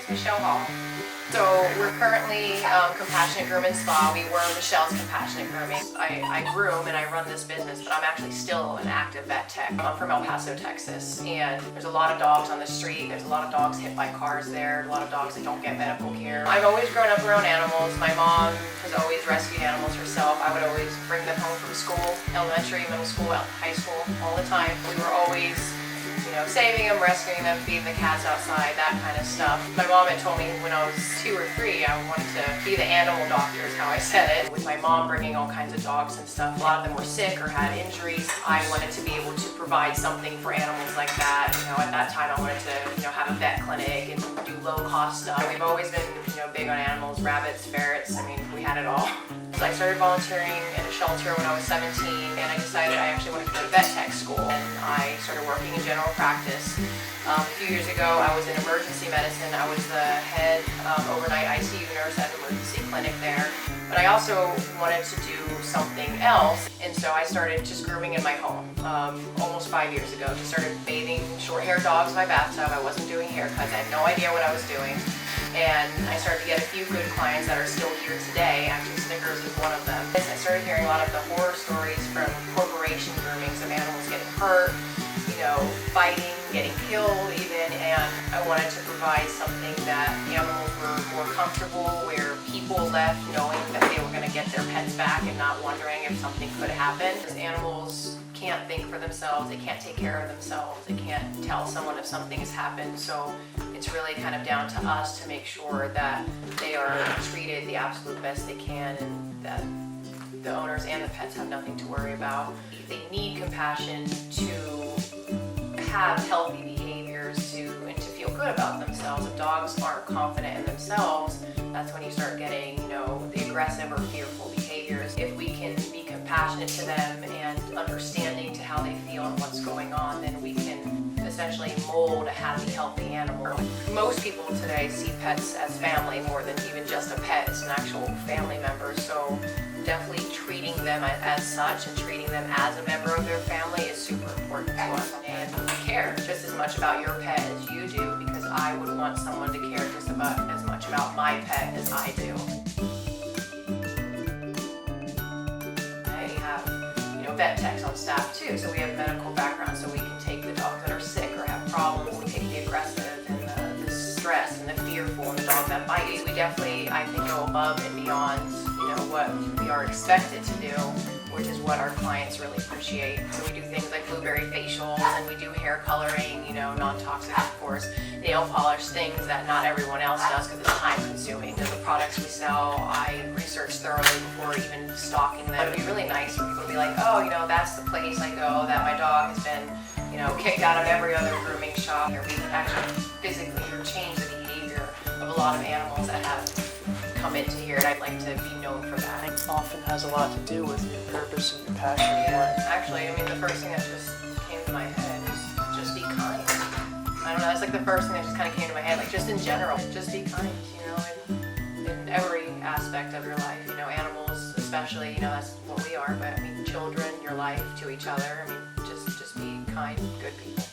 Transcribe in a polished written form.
Michelle Hall. So we're currently Compassionate Groom and Spa. We were Michelle's Compassionate Grooming. I groom and I run this business, but I'm actually still an active vet tech. I'm from El Paso, Texas, and there's a lot of dogs on the street. There's a lot of dogs hit by cars there, a lot of dogs that don't get medical care. I've always grown up around animals. My mom has always rescued animals herself. I would always bring them home from school, elementary, middle school, high school, all the time. We were always saving them, rescuing them, feeding the cats outside, that kind of stuff. My mom had told me when I was 2 or 3 I wanted to be the animal doctor is how I said it. With my mom bringing all kinds of dogs and stuff, a lot of them were sick or had injuries. I wanted to be able to provide something for animals like that. At that time I wanted to have a vet clinic and do low cost stuff. We've always been big on animals, rabbits, ferrets, we had it all. So I started volunteering in a shelter when I was 17, and I decided I actually wanted to go to vet tech school, and I started working in general practice. A few years ago I was in emergency medicine. I was the head overnight ICU nurse at an emergency clinic there, but I also wanted to do something else, and so I started just grooming in my home almost 5 years ago. Just started bathing short-haired dogs in my bathtub. I wasn't doing haircuts. I had no idea what I was doing. And I started to get a few good clients that are still here today. Actually, Snickers is one of them. I started hearing a lot of the horror stories from corporation groomings of animals getting hurt, fighting, getting killed even, and I wanted to provide something that animals were more comfortable, where people left knowing that they were going to get their pets back and not wondering if something could happen. Because animals can't think for themselves, they can't take care of themselves, they can't tell someone if something has happened, so it's really kind of down to us to make sure that they are treated the absolute best they can and that the owners and the pets have nothing to worry about. They need compassion to have healthy behaviors and to feel good about themselves. If dogs aren't confident in themselves, that's when you start getting, the aggressive or fearful behaviors. If we can be compassionate to them and understanding to how they feel and what's going on, then we can essentially mold a happy, healthy animal. Most people today see pets as family more than even just a pet. It's an actual family member. So definitely treating them as such and treating them as a member of their family is super important to us. And we care just as much about your pet as you do, because I would want someone to care just about as much about my pet as I do. I have, vet techs on staff too, so we have medical background, so we can take the dogs that are sick or have problems. We take the aggressive and the stress and the fearful and the dog that bites. We definitely, I think, go above and beyond, what we are expected to do, which is what our clients really appreciate. So we do things like blueberry facials, and we do hair coloring, non-toxic, of course, nail polish, things that not everyone else does because it's time consuming. The products we sell, I research thoroughly before even stocking them. It would be really nice for people to be like, oh, that's the place I go that my dog has been, kicked out of every other grooming shop. Or we can actually physically change the behavior of a lot of animals that have come into here, and I'd like to be known for that. It often has a lot to do with your purpose and your passion. Yeah, actually, the first thing that just came to my head is just be kind. I don't know, that's like the first thing that just kind of came to my head, like just in general, just be kind, in every aspect of your life, animals especially, that's what we are, but children, your life, to each other, just be kind, good people.